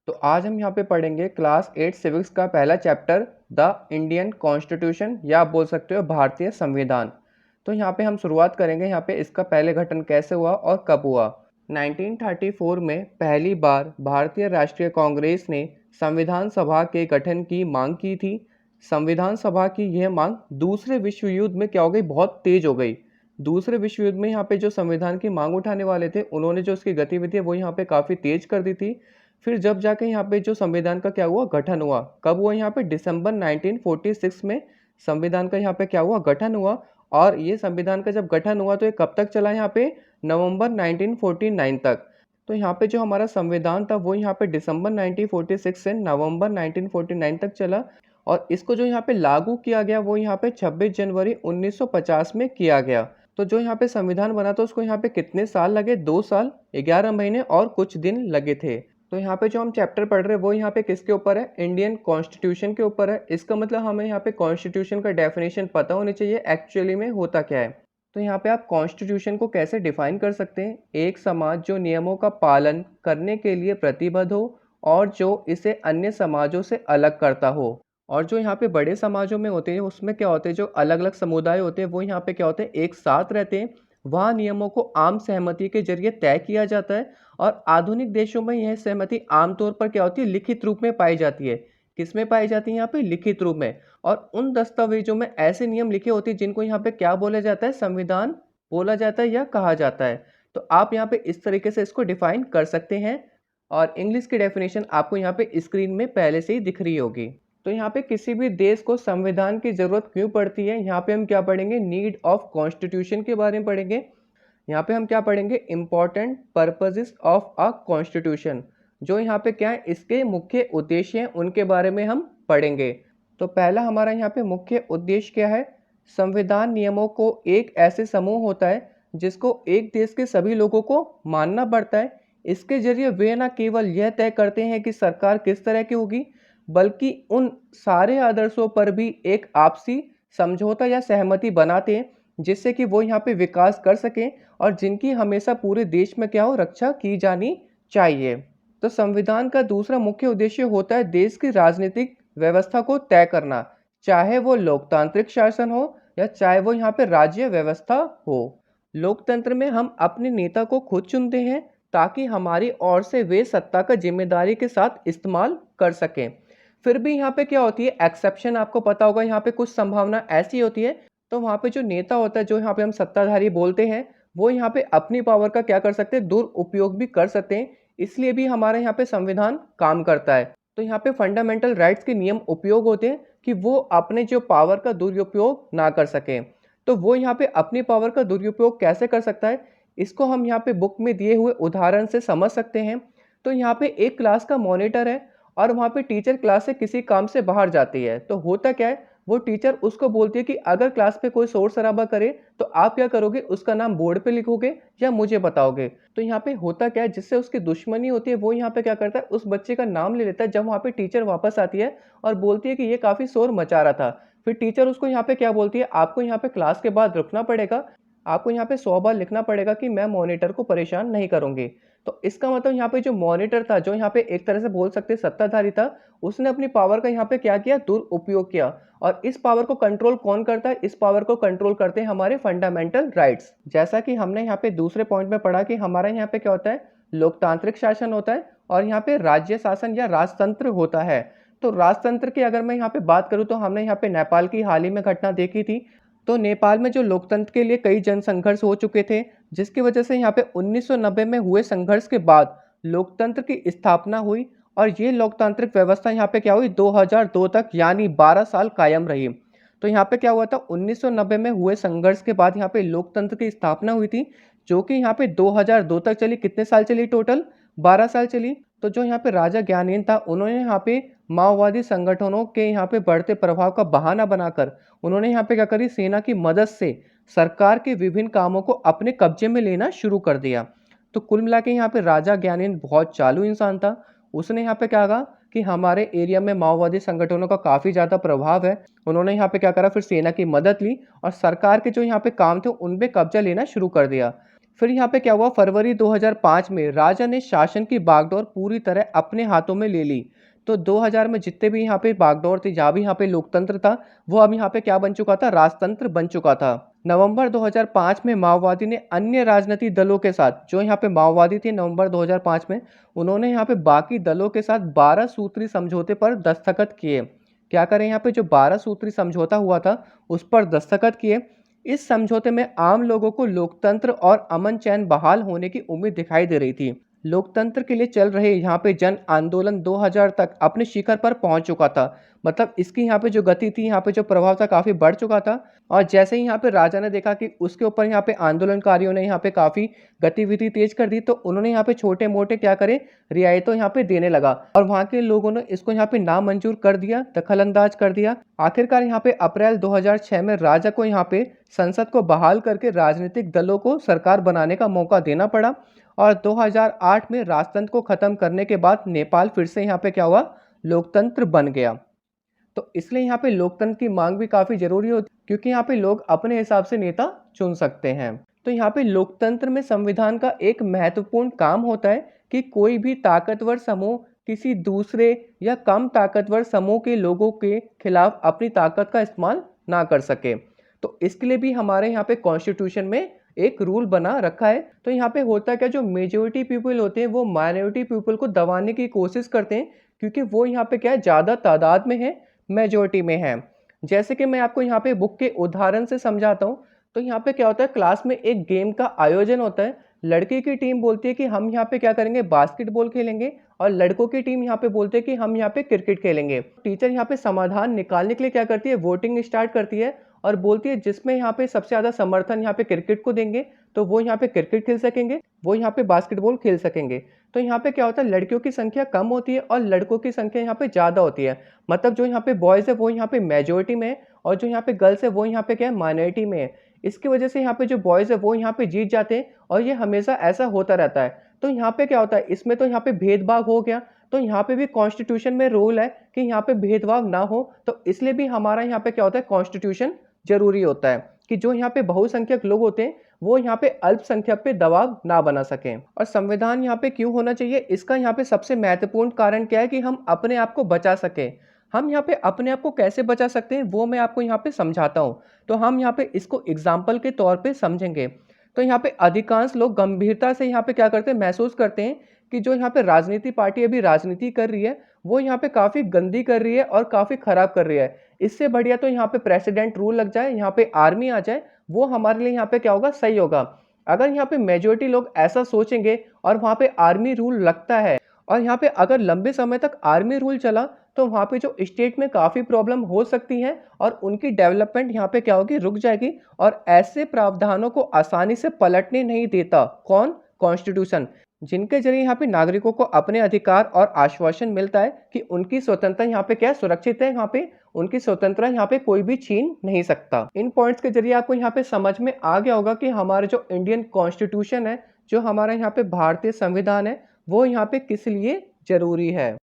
तो आज हम यहाँ पे पढ़ेंगे क्लास 8 सिविक्स का पहला चैप्टर द इंडियन कॉन्स्टिट्यूशन या आप बोल सकते हो भारतीय संविधान। तो यहाँ पे हम शुरुआत करेंगे यहाँ पे इसका पहले गठन कैसे हुआ और कब हुआ। 1934 में पहली बार भारतीय राष्ट्रीय कांग्रेस ने संविधान सभा के गठन की मांग की थी। संविधान सभा की यह मांग दूसरे विश्व युद्ध में क्या हो गई, बहुत तेज हो गई। दूसरे विश्व युद्ध में यहाँ पे जो संविधान की मांग उठाने वाले थे उन्होंने जो उसकी गतिविधि है वो यहाँ पे काफ़ी तेज कर दी थी। फिर जब जाके यहाँ पे जो संविधान का क्या हुआ, गठन हुआ। कब हुआ, यहाँ पे दिसंबर 1946 में संविधान का यहाँ पे क्या हुआ, गठन हुआ। और ये संविधान का जब गठन हुआ तो ये कब तक चला, यहाँ पे नवंबर 1949 तक। तो यहाँ पे जो हमारा संविधान था वो यहाँ पे दिसंबर 1946 से नवंबर 1949 तक चला। और इसको जो यहाँ पे लागू किया गया वो यहाँ पे 26 जनवरी 1950 में किया गया। तो जो यहाँ पे संविधान बना था उसको यहाँ पे कितने साल लगे, 2 साल 11 महीने और कुछ दिन लगे थे। तो यहाँ पे जो हम चैप्टर पढ़ रहे हैं वो यहाँ पे किसके ऊपर है, इंडियन कॉन्स्टिट्यूशन के ऊपर है। इसका मतलब हमें यहाँ पे कॉन्स्टिट्यूशन का डेफिनेशन पता होनी चाहिए एक्चुअली में होता क्या है। तो यहाँ पे आप कॉन्स्टिट्यूशन को कैसे डिफाइन कर सकते हैं, एक समाज जो नियमों का पालन करने के लिए प्रतिबद्ध हो और जो इसे अन्य समाजों से अलग करता हो। और जो यहाँ पे बड़े समाजों में होते हैं उसमें क्या होते हैं, जो अलग अलग समुदाय होते हैं वो यहाँ पे क्या होते हैं, एक साथ रहते हैं। वहाँ नियमों को आम सहमति के जरिए तय किया जाता है। और आधुनिक देशों में यह सहमति आमतौर पर क्या होती है, लिखित रूप में पाई जाती है। किस में पाई जाती है, यहाँ पे लिखित रूप में। और उन दस्तावेजों में ऐसे नियम लिखे होते हैं जिनको यहाँ पे क्या बोला जाता है, संविधान बोला जाता है या कहा जाता है। तो आप यहाँ पे इस तरीके से इसको डिफाइन कर सकते हैं। और इंग्लिश की डेफिनेशन आपको यहाँ पे स्क्रीन में पहले से ही दिख रही होगी। तो यहाँ पे किसी भी देश को संविधान की जरूरत क्यों पड़ती है, यहाँ पे हम क्या पढ़ेंगे, नीड ऑफ कॉन्स्टिट्यूशन के बारे में पढ़ेंगे। यहाँ पे हम क्या पढ़ेंगे, important purposes of a constitution. जो यहाँ पे क्या है, इसके मुख्य उद्देश्य हैं उनके बारे में हम पढ़ेंगे। तो पहला हमारा यहाँ पे मुख्य उद्देश्य क्या है, संविधान नियमों को एक ऐसे समूह होता है जिसको एक देश के सभी लोगों को मानना पड़ता है। इसके जरिए वे न केवल यह तय करते हैं कि सरकार किस तरह की होगी, बल्कि उन सारे आदर्शों पर भी एक आपसी समझौता या सहमति बनाते हैं जिससे कि वो यहाँ पे विकास कर सकें और जिनकी हमेशा पूरे देश में क्या हो, रक्षा की जानी चाहिए। तो संविधान का दूसरा मुख्य उद्देश्य होता है देश की राजनीतिक व्यवस्था को तय करना, चाहे वो लोकतांत्रिक शासन हो या चाहे वो यहाँ पे राज्य व्यवस्था हो। लोकतंत्र में हम अपने नेता को खुद चुनते हैं ताकि हमारी ओर से वे सत्ता का जिम्मेदारी के साथ इस्तेमाल कर सकें। फिर भी यहाँ पे क्या होती है, एक्सेप्शन आपको पता होगा, यहाँ पे कुछ संभावना ऐसी होती है। तो वहाँ पे जो नेता होता है, जो यहाँ पे हम सत्ताधारी बोलते हैं, वो यहाँ पे अपनी पावर का क्या कर सकते हैं, दुरुपयोग भी कर सकते हैं। इसलिए भी हमारे यहाँ पे संविधान काम करता है। तो यहाँ पे फंडामेंटल राइट्स के नियम उपयोग होते हैं कि वो अपने जो पावर का दुरुपयोग ना कर सकें। तो वो यहाँ पे अपनी पावर का दुरुपयोग कैसे कर सकता है, इसको हम यहाँ पे बुक में दिए हुए उदाहरण से समझ सकते हैं। तो यहाँ पे एक क्लास का मॉनिटर है और वहाँ पे टीचर क्लास से किसी काम से बाहर जाती है। तो होता क्या है, वो टीचर उसको बोलती है कि अगर क्लास पे कोई शोर शराबा करे तो आप क्या करोगे, उसका नाम बोर्ड पे लिखोगे या मुझे बताओगे। तो यहाँ पे होता क्या है, जिससे उसकी दुश्मनी होती है वो यहाँ पे क्या करता है, उस बच्चे का नाम ले लेता है। जब वहाँ पे टीचर वापस आती है और बोलती है कि ये काफ़ी शोर मचा रहा था, फिर टीचर उसको यहाँ पे क्या बोलती है, आपको यहाँ पे क्लास के बाद रुकना पड़ेगा, आपको यहाँ पे 100 बार लिखना पड़ेगा कि मैं मॉनिटर को परेशान नहीं करूँगी। तो इसका मतलब यहाँ पे जो मॉनिटर था, जो यहाँ पे एक तरह से बोल सकते सत्ताधारी था, उसने अपनी पावर का यहाँ पे क्या किया, दुरुपयोग किया। और इस पावर को कंट्रोल कौन करता है, इस पावर को कंट्रोल करते हैं हमारे फंडामेंटल राइट्स। जैसा कि हमने यहाँ पे दूसरे पॉइंट में पढ़ा कि हमारा यहाँ पे क्या होता है, लोकतांत्रिक शासन होता है और यहाँ पे राज्य शासन या राजतंत्र होता है। तो राजतंत्र की अगर मैं यहाँ पे बात करूँ तो हमने यहाँ पे नेपाल की हाल ही में घटना देखी थी। तो नेपाल में जो लोकतंत्र के लिए कई जन संघर्ष हो चुके थे, जिसकी वजह से यहाँ पे 1990 में हुए संघर्ष के बाद लोकतंत्र की स्थापना हुई। और ये लोकतांत्रिक व्यवस्था यहाँ पे क्या हुई, 2002 तक यानी 12 साल कायम रही। तो यहाँ पे क्या हुआ था, 1990 में हुए संघर्ष के बाद यहाँ पे लोकतंत्र की स्थापना हुई थी, जो कि यहाँ पे 2002 तक चली। कितने साल चली, टोटल 12 साल चली। तो जो यहाँ पे राजा ज्ञानेन्द्र था, उन्होंने यहाँ पे माओवादी संगठनों के यहाँ पे बढ़ते प्रभाव का बहाना बनाकर उन्होंने यहाँ पे क्या करी, सेना की मदद से सरकार के विभिन्न कामों को अपने कब्जे में लेना शुरू कर दिया। तो कुल मिला के यहाँ पे राजा ज्ञानेन्द्र बहुत चालू इंसान था। उसने यहाँ पे क्या कहा कि हमारे एरिया में माओवादी संगठनों का काफ़ी ज़्यादा प्रभाव है। उन्होंने यहाँ पे क्या करा, फिर सेना की मदद ली और सरकार के जो यहाँ पे काम थे उन पे कब्जा लेना शुरू कर दिया। फिर यहाँ पे क्या हुआ, फरवरी 2005 में राजा ने शासन की बागडोर पूरी तरह अपने हाथों में ले ली। तो 2000 में जितने भी यहाँ पे बागडोर थी, जहाँ भी यहाँ पे लोकतंत्र था, वो अब यहाँ पे क्या बन चुका था, राजतंत्र बन चुका था। नवंबर 2005 में माओवादी ने अन्य राजनीतिक दलों के साथ, जो यहाँ पे माओवादी थे नवंबर 2005 में, उन्होंने यहाँ पे बाकी दलों के साथ 12 सूत्री समझौते पर दस्तखत किए। क्या करें, यहाँ पे जो 12 सूत्री समझौता हुआ था उस पर दस्तखत किए। इस समझौते में आम लोगों को लोकतंत्र और अमन चैन बहाल होने की उम्मीद दिखाई दे रही थी। लोकतंत्र के लिए चल रहे यहाँ पे जन आंदोलन 2000 तक अपने शिखर पर पहुंच चुका था। मतलब इसकी यहाँ पे जो गति थी, यहाँ पे जो प्रभाव था, काफी बढ़ चुका था। और जैसे ही यहाँ पे राजा ने देखा कि उसके ऊपर यहाँ पे आंदोलनकारियों ने यहाँ पे काफी गतिविधि तेज कर दी, तो उन्होंने यहाँ पे छोटे मोटे क्या करे, रियायतों यहाँ पे देने लगा, और वहां के लोगों ने इसको यहाँ पे नामंजूर कर दिया, दखलंदाज कर दिया। आखिरकार यहाँ पे अप्रैल 2006 में राजा को यहाँ पे संसद को बहाल करके राजनीतिक दलों को सरकार बनाने का मौका देना पड़ा। और 2008 में राजतंत्र को खत्म करने के बाद नेपाल फिर से यहाँ पे क्या हुआ, लोकतंत्र बन गया। तो इसलिए यहाँ पे लोकतंत्र की मांग भी काफी जरूरी होती है, क्योंकि यहाँ पे लोग अपने हिसाब से नेता चुन सकते हैं। तो यहाँ पे लोकतंत्र में संविधान का एक महत्वपूर्ण काम होता है कि कोई भी ताकतवर समूह किसी दूसरे या कम ताकतवर समूह के लोगों के खिलाफ अपनी ताकत का इस्तेमाल ना कर सके। तो इसके लिए भी हमारे यहाँ पे कॉन्स्टिट्यूशन में एक रूल बना रखा है। तो यहाँ पे होता क्या, जो मेजोरिटी पीपल होते हैं वो माइनॉरिटी पीपल को दबाने की कोशिश करते हैं, क्योंकि वो यहाँ पे क्या है, ज्यादा तादाद में है, मेजोरिटी में है। जैसे कि मैं आपको यहाँ पे बुक के उदाहरण से समझाता हूँ। तो यहाँ पे क्या होता है, क्लास में एक गेम का आयोजन होता है। लड़के की टीम बोलती है कि हम यहाँ पे क्या करेंगे, बास्केटबॉल खेलेंगे, और लड़कों की टीम यहाँ पे बोलते हैं कि हम यहाँ पे क्रिकेट खेलेंगे। टीचर यहाँ पे समाधान निकालने के लिए क्या करती है, वोटिंग स्टार्ट करती है, और बोलती है जिसमें यहाँ पे सबसे ज्यादा समर्थन यहाँ पे क्रिकेट को देंगे तो वो यहाँ पे क्रिकेट खेल सकेंगे, वो यहाँ पे बास्केटबॉल खेल सकेंगे। तो यहाँ पे क्या होता है, लड़कियों की संख्या कम होती है और लड़कों की संख्या यहाँ पे ज्यादा होती है। मतलब जो यहाँ पे बॉयज है वो यहाँ पे मेजोरिटी में है, और जो यहाँ पे गर्ल्स है वो यहाँ पे क्या है, माइनॉरिटी में है। इसकी वजह से यहाँ पे जो बॉयज है वो यहाँ पे जीत जाते हैं, और ये हमेशा ऐसा होता रहता है। तो यहाँ पे क्या होता है, इसमें तो यहाँ पे भेदभाव हो गया। तो यहाँ पे भी कॉन्स्टिट्यूशन में रूल है कि यहाँ पे भेदभाव ना हो। तो इसलिए भी हमारा यहाँ पे क्या होता है, कॉन्स्टिट्यूशन जरूरी होता है कि जो यहाँ पे बहुसंख्यक लोग होते हैं वो यहाँ पे अल्पसंख्यक पे दबाव ना बना सकें। और संविधान यहाँ पे क्यों होना चाहिए, इसका यहाँ पे सबसे महत्वपूर्ण कारण क्या है कि हम अपने आप को बचा सकें। हम यहाँ पे अपने आप को कैसे बचा सकते हैं वो मैं आपको यहाँ पे समझाता हूँ। तो हम यहाँ पे इसको एग्जाम्पल के तौर पे समझेंगे। तो यहाँ पे अधिकांश लोग गंभीरता से यहाँ पे क्या करते हैं, महसूस करते हैं कि जो यहाँ पे राजनीति पार्टी अभी राजनीति कर रही है वो यहाँ पे काफी गंदी कर रही है और काफी खराब कर रही है। इससे बढ़िया तो यहाँ पे प्रेसिडेंट रूल लग जाए, यहाँ पे आर्मी आ जाए, वो हमारे लिए यहाँ पे क्या होगा, सही होगा। अगर यहाँ पे मेजोरिटी लोग ऐसा सोचेंगे और वहाँ पे आर्मी रूल लगता है, और यहाँ पे अगर लंबे समय तक आर्मी रूल चला, तो वहाँ पे जो स्टेट में काफी प्रॉब्लम हो सकती है और उनकी डेवलपमेंट यहाँ पे क्या होगी, रुक जाएगी। और ऐसे प्रावधानों को आसानी से पलटने नहीं देता कौन, कॉन्स्टिट्यूशन, जिनके जरिए यहाँ पे नागरिकों को अपने अधिकार और आश्वासन मिलता है कि उनकी स्वतंत्रता यहाँ पे क्या सुरक्षित है, यहाँ पे उनकी स्वतंत्रता यहाँ पे कोई भी छीन नहीं सकता। इन पॉइंट्स के जरिए आपको यहाँ पे समझ में आ गया होगा कि हमारा जो इंडियन कॉन्स्टिट्यूशन है, जो हमारा यहाँ पे भारतीय संविधान है, वो यहाँ पे किस लिए जरूरी है।